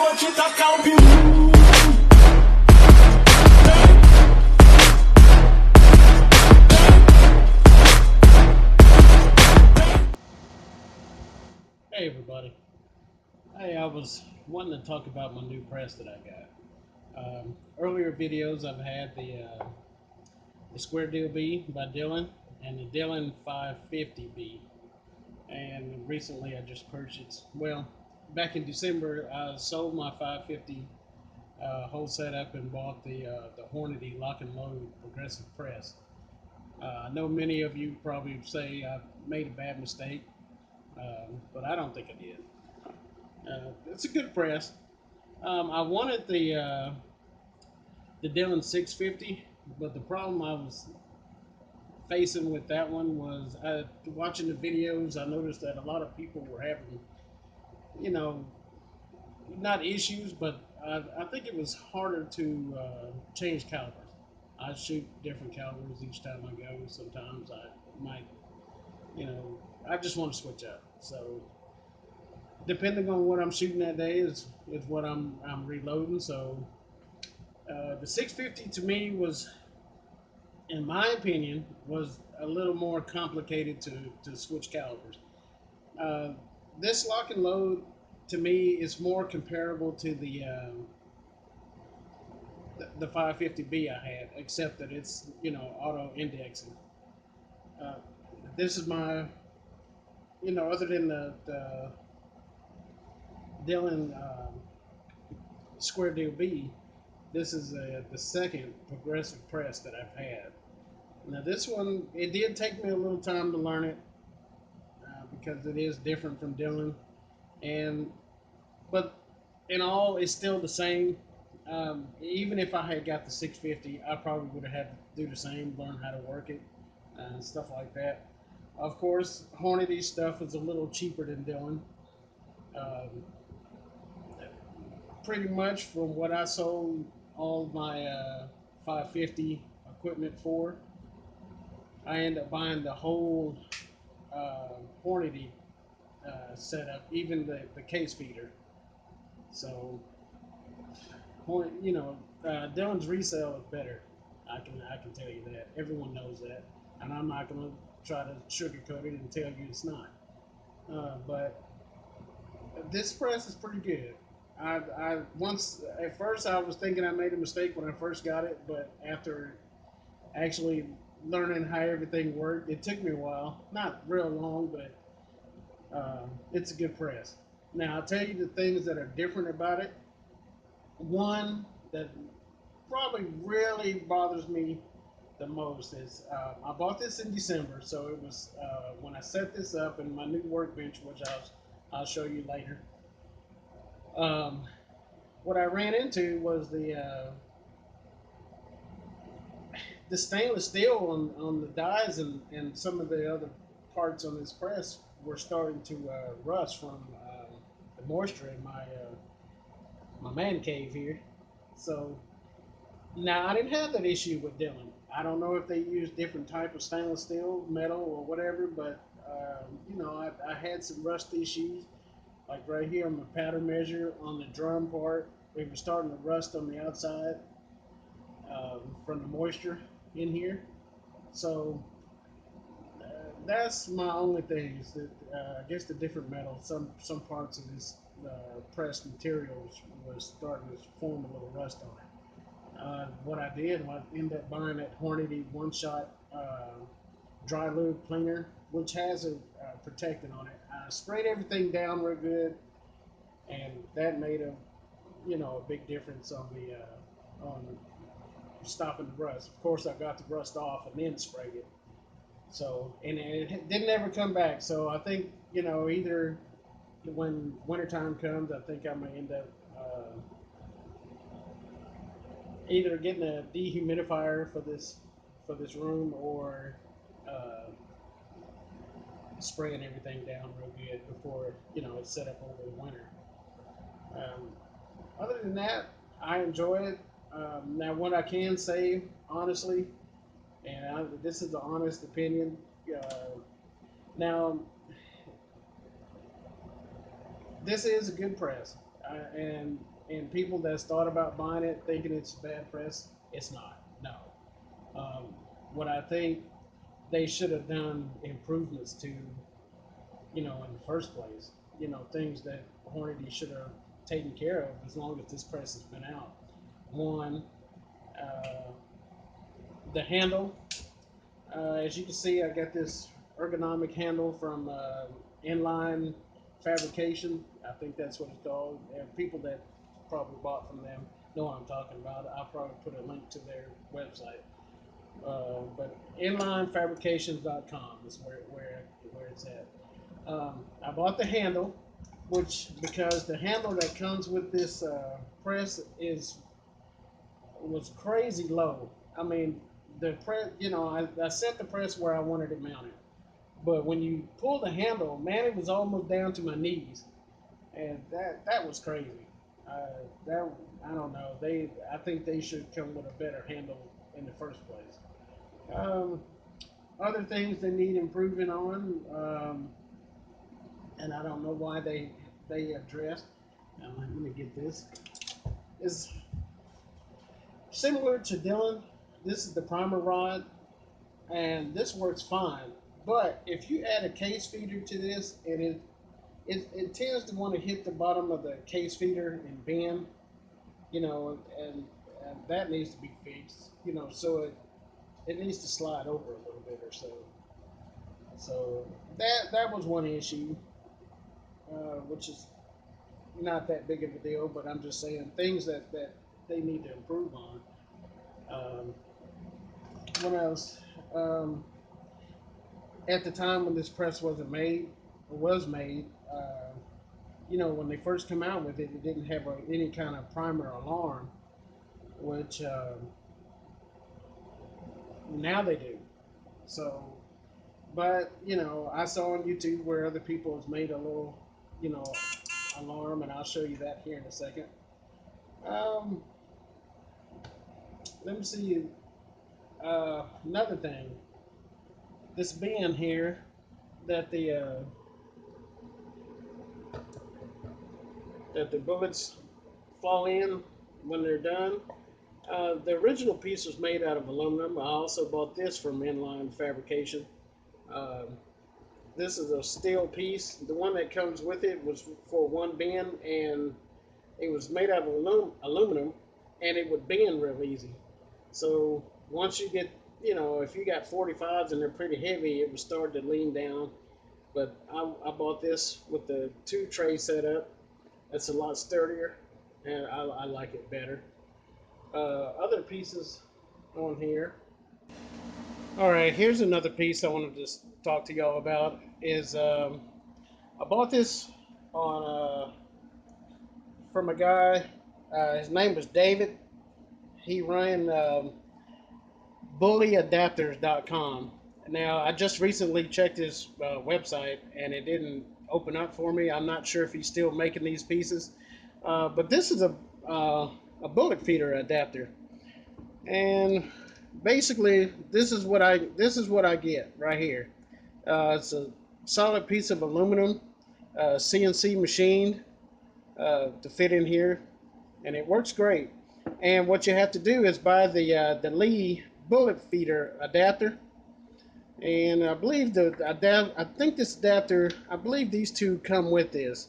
vou te tacar o bilu. Hey everybody. Hey, I was wanting to talk about my new press that I got. Earlier videos I've had the Square Deal B by Dillon and the Dillon 550B, and recently I just purchased. Well, back in December I sold my 550 whole setup and bought the Hornady lock and load progressive press. I know many of you probably say I made a bad mistake, but I don't think I did. It's a good press. I wanted the Dillon 650, but the problem I was facing with that one was watching the videos. I noticed that a lot of people were having, you know, not issues, but I think it was harder to change calibers. I shoot different calibers each time I go. Sometimes I might, I just want to switch up. So depending on what I'm shooting that day is what I'm reloading. So the 650 to me was, in my opinion, was a little more complicated to switch calibers. Uh, this lock and load to me is more comparable to the 550B I had, except that it's auto indexing. Uh, this is my other than the Dillon Square Deal B, this is the second progressive press that I've had. Now this one, it did take me a little time to learn it because it is different from Dillon, but in all, it's still the same. Even if I had got the 650, I probably would have had to do the same, learn how to work it, and stuff like that. Of course, Hornady stuff is a little cheaper than Dillon. Um, Pretty much from what I sold all my 550 equipment for, I ended up buying the whole Hornady setup, even the case feeder. So, Dillon's resale is better. I can tell you that. Everyone knows that, and I'm not going to try to sugarcoat it and tell you it's not. But this press is pretty good. I once at first I was thinking I made a mistake when I first got it, but after actually learning how everything worked, it took me a while. Not real long, but it's a good press. Now I'll tell you the things that are different about it. One that probably really bothers me the most is I bought this in December, so it was when I set this up in my new workbench, which I'll show you later. What I ran into was the stainless steel on the dies and some of the other parts on this press were starting to rust from the moisture in my man cave here. So now I didn't have that issue with Dillon. I don't know if they use different type of stainless steel, metal, or whatever, but I had some rust issues. Like right here on the powder measure on the drum part, it was starting to rust on the outside from the moisture in here. So that's my only thing is that I guess the different metals, some parts of this pressed materials was starting to form a little rust on it. What I did was end up buying that Hornady one-shot dry lube cleaner, which has a protectant on it. I sprayed everything down real good, and that made a big difference on stopping the rust. Of course, I got the rust off and then sprayed it. So, and it didn't ever come back. So I think either when wintertime comes, I think I may end up either getting a dehumidifier for this room or spraying everything down real good before it's set up over the winter. Um, Other than that, I enjoy it. Now, what I can say honestly, and this is an honest opinion. Now, this is a good press, and And people that's thought about buying it thinking it's a bad press, it's not. No. Um, what I think they should have done improvements to, in the first place. Things that Hornady should have taken care of as long as this press has been out. One, uh, the handle. As you can see, I got this ergonomic handle from Inline Fabrication. I think that's what it's called. And people that probably bought from them know what I'm talking about. I'll probably put a link to their website. But inlinefabrications.com is where it's at. I bought the handle, because the handle that comes with this press was crazy low. I mean, the press, I set the press where I wanted it mounted, but when you pull the handle, man, it was almost down to my knees, and that was crazy. That I don't know. I think they should come with a better handle in the first place. Um, Other things they need improving on, and I don't know why they addressed. Let me get this. Is similar to Dillon. This is the primer rod, and this works fine. But if you add a case feeder to this, and it tends to want to hit the bottom of the case feeder and bend, and that needs to be fixed. So it needs to slide over a little bit or so. So that was one issue, which is not that big of a deal, but I'm just saying things that they need to improve on. Um, what else? Um, at the time when this press was made, when they first come out with it, it didn't have any kind of primer alarm, which now they do. So, but I saw on YouTube where other people has made a little, you know, alarm, and I'll show you that here in a second. Um, Let me see. Another thing, this bin here that the bullets fall in when they're done. The original piece was made out of aluminum. I also bought this from Inline Fabrication. Um, this is a steel piece. The one that comes with it was for one bin, and it was made out of aluminum, and it would bend real easy. So once you get, if you got 45s and they're pretty heavy, it would start to lean down. But I bought this with the two tray setup. It's a lot sturdier, and I like it better. Other pieces on here. All right, here's another piece I wanted to talk to y'all about. Is I bought this on from a guy. His name was David. He ran bullyadapters.com. Now, I just recently checked his website, and it didn't open up for me. I'm not sure if he's still making these pieces, but this is a bullet feeder adapter, and basically this is what I get right here. It's a solid piece of aluminum, CNC machined to fit in here, and it works great. And what you have to do is buy the Lee bullet feeder adapter. And I believe I think this adapter, I believe these two come with this.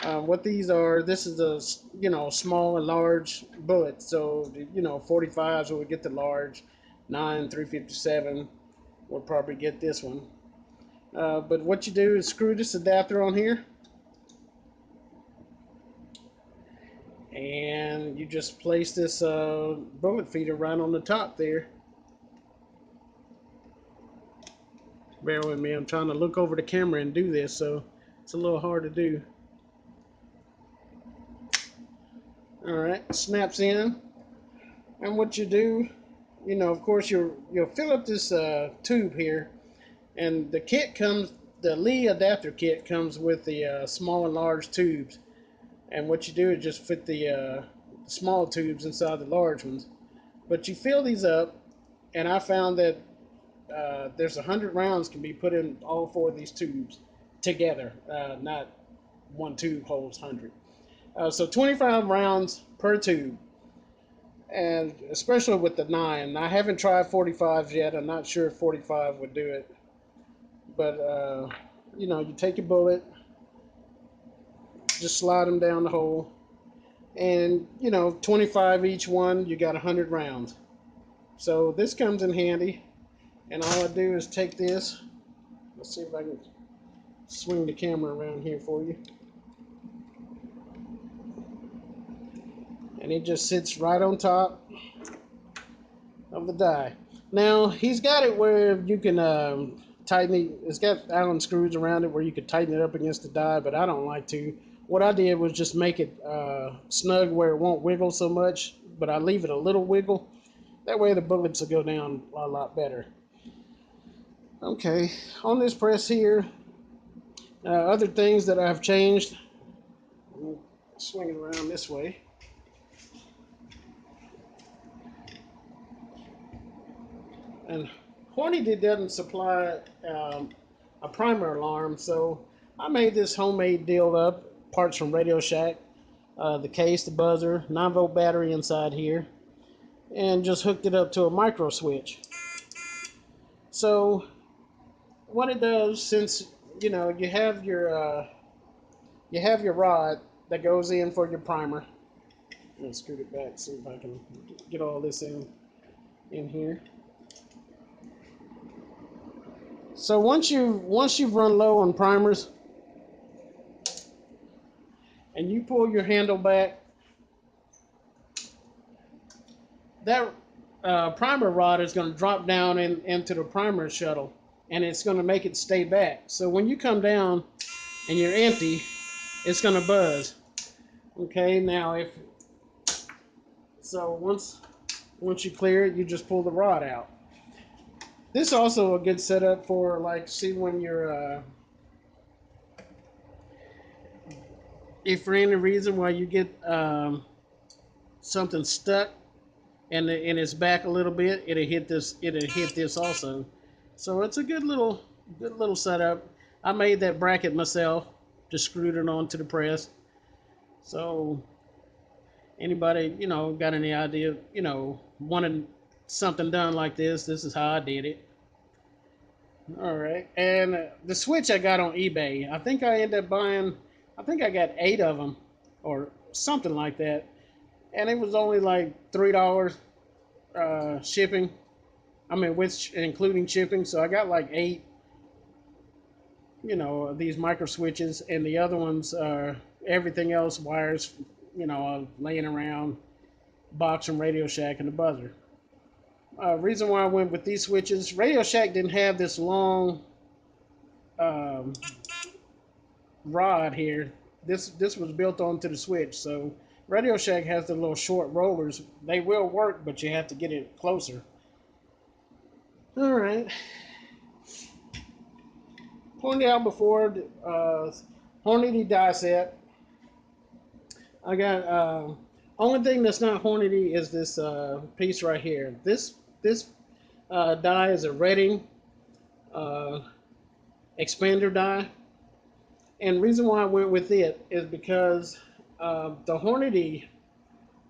What these are, this is a small and large bullet. So 45s will get the large, 357 will probably get this one. But what you do is screw this adapter on here, and you just place this bullet feeder right on the top there. Bear with me, I'm trying to look over the camera and do this, so it's a little hard to do. Alright, snaps in. And what you do, of course, you'll fill up this tube here. And the Lee adapter kit comes with the small and large tubes. And what you do is just fit the small tubes inside the large ones. But you fill these up, and I found that there's 100 rounds can be put in all four of these tubes together. Not one tube holds 100. So 25 rounds per tube, and especially with the 9. I haven't tried 45s yet. I'm not sure if 45 would do it, but you take your bullet, just slide them down the hole, and 25 each one. You got 100 rounds. So this comes in handy, and all I do is take this. Let's see if I can swing the camera around here for you. And it just sits right on top of the die. Now, he's got it where you can tighten it. It's got Allen screws around it where you can tighten it up against the die, but I don't like to. What I did was just make it snug where it won't wiggle so much, but I leave it a little wiggle. That way the bullets will go down a lot better. Okay, on this press here, other things that I've changed. Swing it around this way. And Hornady doesn't supply a primer alarm, so I made this homemade deal up, parts from Radio Shack, the case, the buzzer, 9-volt battery inside here, and just hooked it up to a micro switch. So what it does, since you have your rod that goes in for your primer. I'm gonna scoot it back, see if I can get all this in here. So once you've run low on primers, and you pull your handle back, that primer rod is going to drop down into the primer shuttle, and it's going to make it stay back. So when you come down and you're empty, it's going to buzz. Okay, now once you clear it, you just pull the rod out. This is also a good setup for, like, see when you're if for any reason why you get something stuck and it's back a little bit, it'll hit this also. So it's a good little setup. I made that bracket myself, just screwed it onto the press. So anybody got any idea, wanted something done like this is how I did it. All right, and the switch I got on eBay. I think I ended up buying, I think I got 8 of them or something like that, and it was only like $3 shipping. I mean, including shipping. So I got like 8, these micro switches, and the other ones are everything else, wires, laying around, box from Radio Shack, and the buzzer. Reason why I went with these switches, Radio Shack didn't have this long rod here. This was built onto the switch. So Radio Shack has the little short rollers. They will work, but you have to get it closer. All right. Pointed out before, Hornady die set. I got only thing that's not Hornady is this piece right here. This die is a Redding expander die, and reason why I went with it is because the Hornady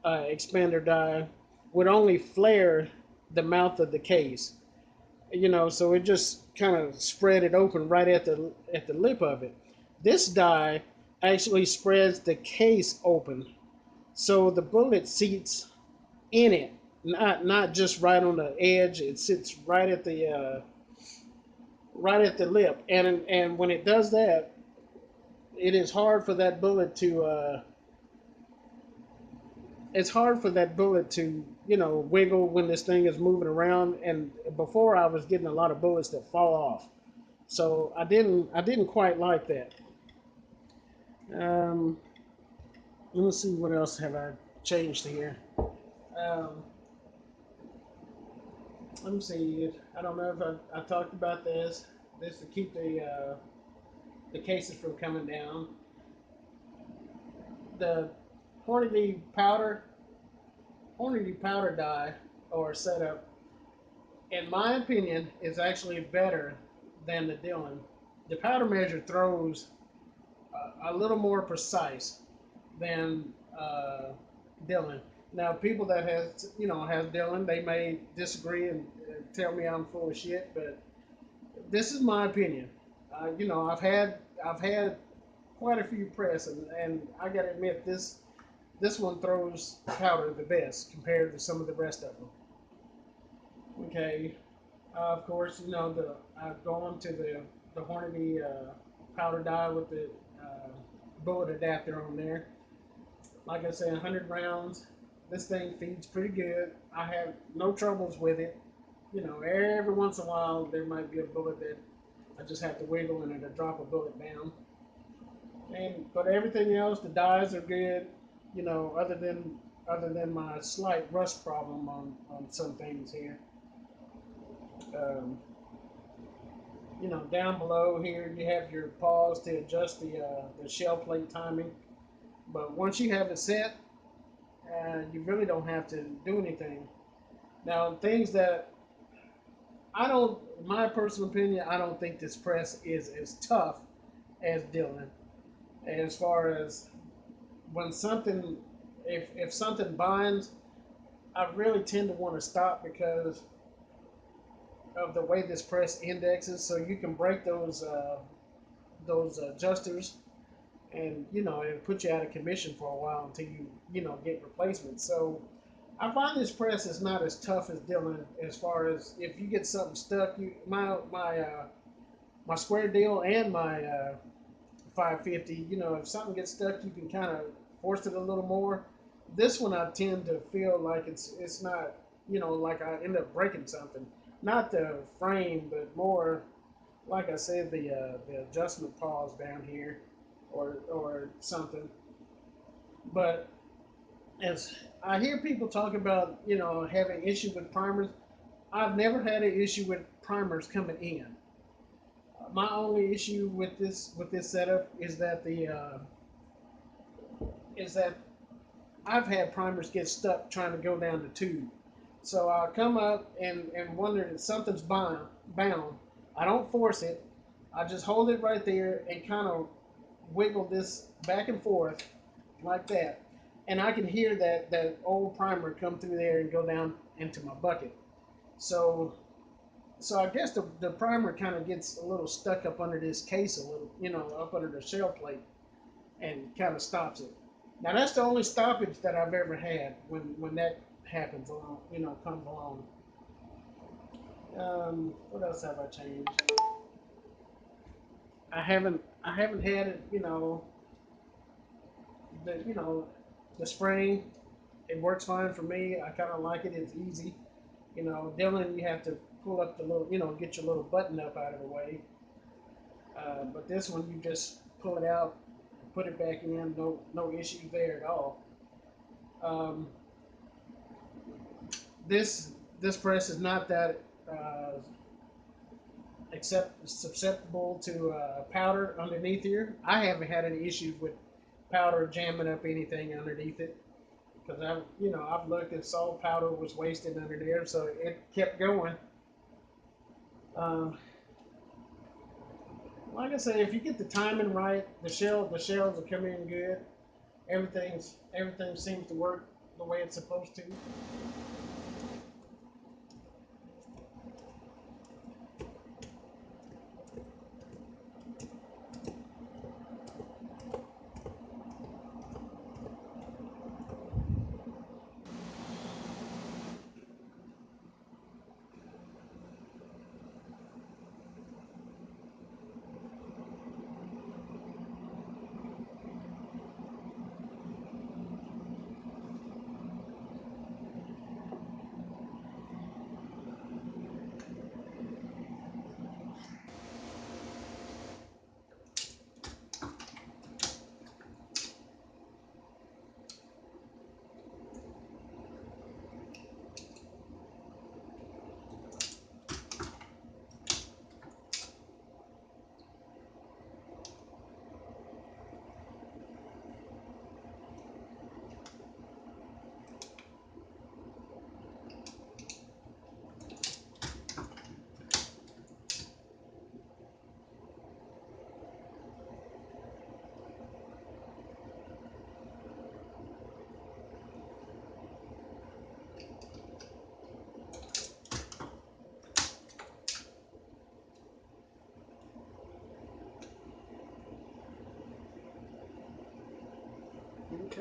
expander die would only flare the mouth of the case, so it just kind of spread it open right at the lip of it. This die actually spreads the case open, so the bullet seats in it, not just right on the edge. It sits right at the lip, and when it does that, it is hard for that bullet to wiggle when this thing is moving around. And before, I was getting a lot of bullets that fall off, so I didn't quite like that. Let me see what else have I changed here. Let me see. I don't know if I talked about this. This to keep the cases from coming down. The Hornady powder die or setup, in my opinion, is actually better than the Dillon. The powder measure throws a little more precise than Dillon. Now, people that has Dillon, they may disagree and tell me I'm full of shit, but this is my opinion. I've had quite a few press, and I gotta admit this one throws powder the best compared to some of the rest of them. Okay, of course, I've gone to the Hornady powder dye with the bullet adapter on there. Like I said, 100 rounds. This thing feeds pretty good. I have no troubles with it. Every once in a while there might be a bullet that I just have to wiggle and it'll drop a bullet down. But everything else, the dyes are good. Other than my slight rust problem on some things here. Um, down below here you have your pause to adjust the shell plate timing. But once you have it set, you really don't have to do anything. Now, things that I don't, my personal opinion, I don't think this press is as tough as Dillon. As far as when something, if something binds, I really tend to want to stop because of the way this press indexes. So you can break those adjusters, and it'll put you out of commission for a while until you get replacements. So I find this press is not as tough as Dillon as far as if you get something stuck. My square deal and my 550. If something gets stuck, you can kind of force it a little more. This one I tend to feel like it's not like I end up breaking something. Not the frame, but more like I said the adjustment pause down here or something. But as I hear people talk about having issue with primers, I've never had an issue with primers coming in. My only issue with this setup is that I've had primers get stuck trying to go down the tube. So I'll come up and wonder if something's bound. I don't force it. I just hold it right there and kind of wiggle this back and forth like that. And I can hear that old primer come through there and go down into my bucket. So I guess the primer kind of gets a little stuck up under this case a little, up under the shell plate and kind of stops it. Now that's the only stoppage that I've ever had when that happens along, comes along. What else have I changed? I haven't had it, the spring. It works fine for me. I kind of like it. It's easy. Dillon, you have to pull up the little, get your little button up out of the way. But this one, you just pull it out, put it back in. No issues there at all. Um, this press is not that susceptible to powder underneath here. I haven't had any issues with powder jamming up anything underneath it because I've looked and saw powder was wasted under there, so it kept going. Um, like I say, if you get the timing right, the shells will come in good. Everything seems to work the way it's supposed to.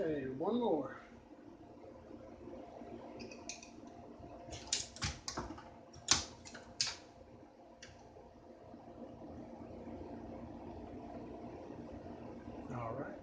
Okay, one more. All right.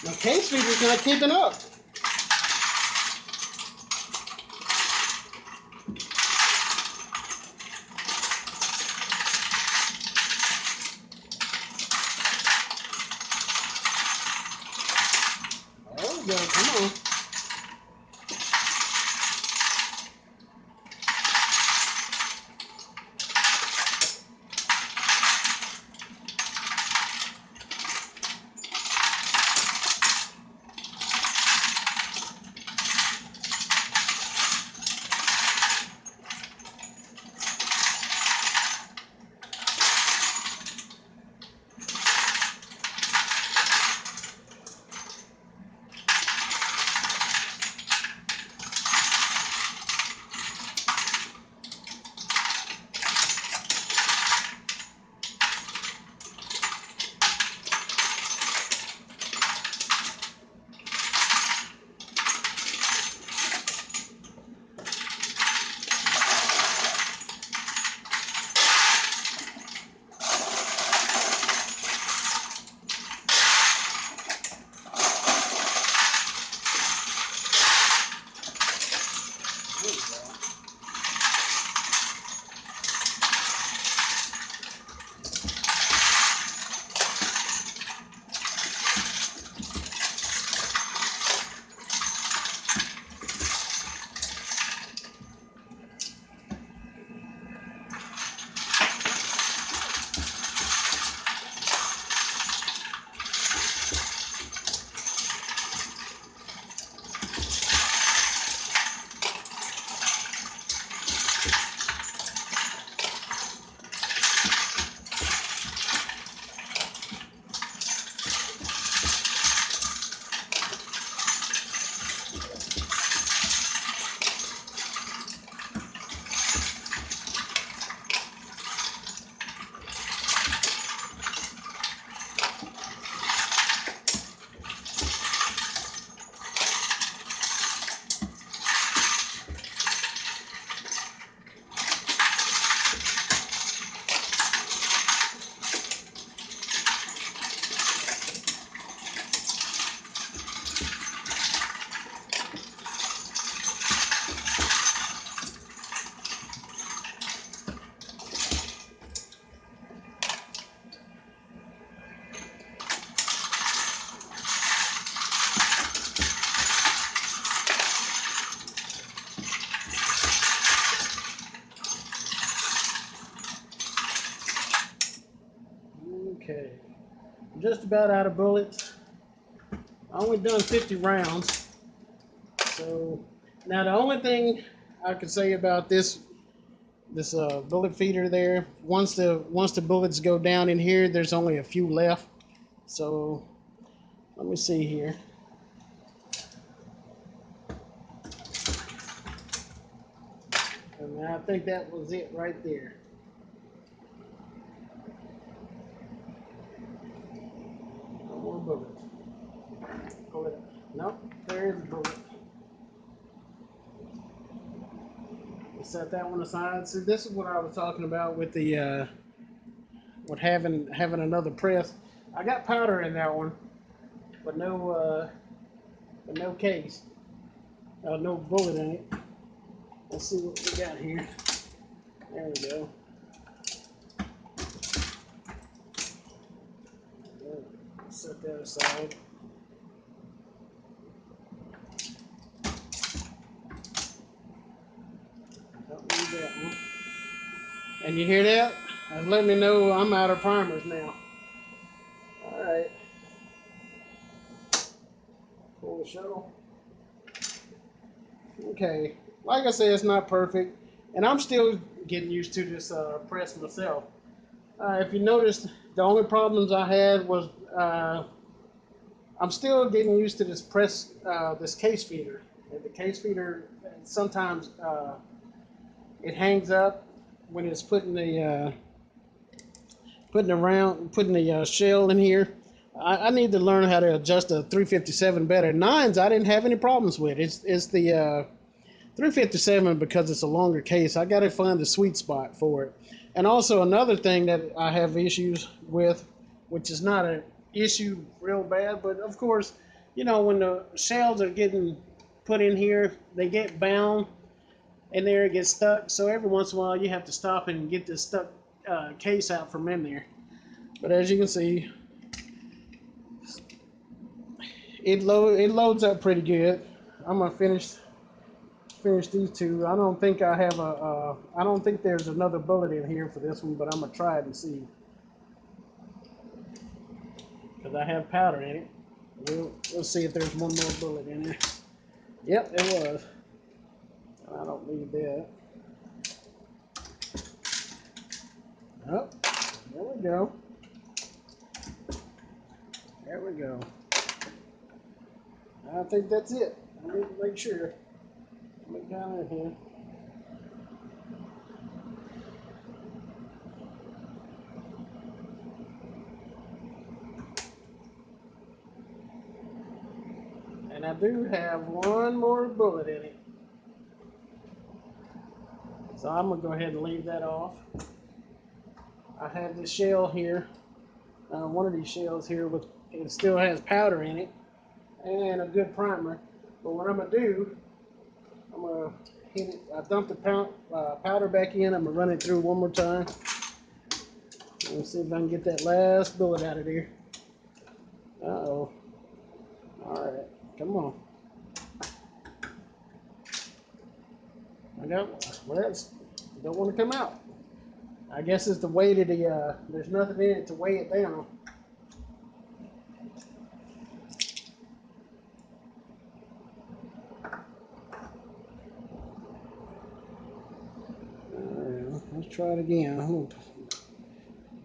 My case speaker's not keeping up. There we go. Come on. Okay, I'm just about out of bullets. I only done 50 rounds. So now the only thing I can say about this bullet feeder there, once the bullets go down in here, there's only a few left. So let me see here. And I think that was it right there. No more bullets. Pull it up. Nope, there is a bullet. Set that one aside. See, this is what I was talking about with the with having another press. I got powder in that one, but no case, no bullet in it. Let's see what we got here. There we go. Set that aside. Don't need that one. And you hear that? That's letting me know I'm out of primers now. All right. Pull the shuttle. Okay. Like I said, it's not perfect, and I'm still getting used to this press myself. If you noticed, the only problems I had was I'm still getting used to this press, this case feeder. And the case feeder sometimes it hangs up when it's putting the shell in here. I need to learn how to adjust a 357 better. Nines I didn't have any problems with. It's the 357 because it's a longer case. I got to find the sweet spot for it. And also another thing that I have issues with, which is not an issue real bad, but of course, you know, when the shells are getting put in here, they get bound and there it gets stuck. So every once in a while you have to stop and get this stuck case out from in there. But as you can see, it loads up pretty good. I'm gonna finish these two. I don't think I have I don't think there's another bullet in here for this one, but I'm gonna try it and see. Because I have powder in it. We'll see if there's one more bullet in there. Yep, there was. I don't need that. Oh, there we go. There we go. I think that's it. I need to make sure. Look down in here. And I do have one more bullet in it. So I'm going to go ahead and leave that off. I have this shell here. One of these shells here, it still has powder in it and a good primer. But what I'm going to do, I'm going to hit it. I dumped the powder back in. I'm going to run it through one more time. Let's see if I can get that last bullet out of there. Uh-oh. All right. Come on. I got, well, that's, don't want to come out. I guess it's the weight of the, there's nothing in it to weigh it down. Alright, let's try it again. I'm going to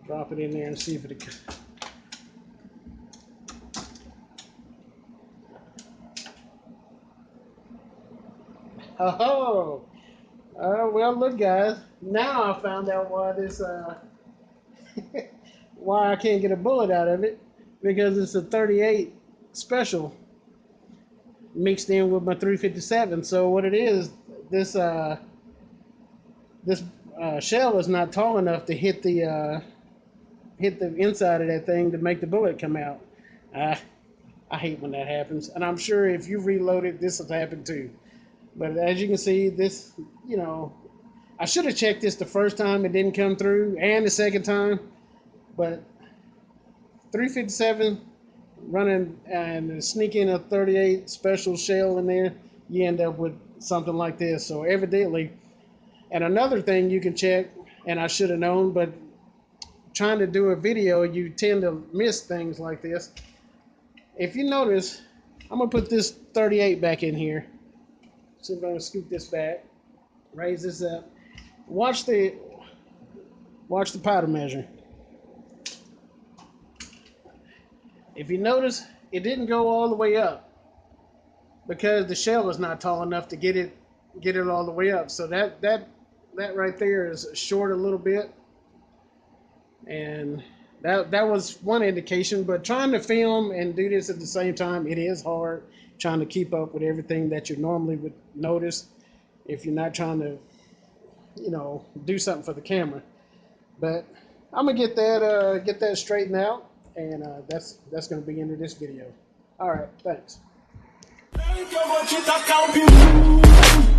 drop it in there and see if it. Oh! Well, look, guys. Now I found out why this, why I can't get a bullet out of it, because it's a 38 special mixed in with my 357. So what it is, this shell is not tall enough to hit the inside of that thing to make the bullet come out. I hate when that happens, and I'm sure if you reload it, this will happen too. But as you can see, this, you know, I should have checked this the first time it didn't come through, and the second time. But 357 running and sneak in a 38 special shell in there, you end up with something like this. So evidently, and another thing you can check, and I should have known, but trying to do a video, you tend to miss things like this. If you notice, I'm gonna put this 38 back in here. So I'm gonna scoop this back, raise this up. Watch the powder measure. If you notice, it didn't go all the way up because the shell is not tall enough to get it all the way up. So that right there is short a little bit, and that was one indication. But trying to film and do this at the same time, it is hard trying to keep up with everything that you normally would notice if you're not trying to, do something for the camera. But I'm gonna get that straightened out, and that's gonna be into this video. All right, thanks. Que eu vou te tacar o bilu.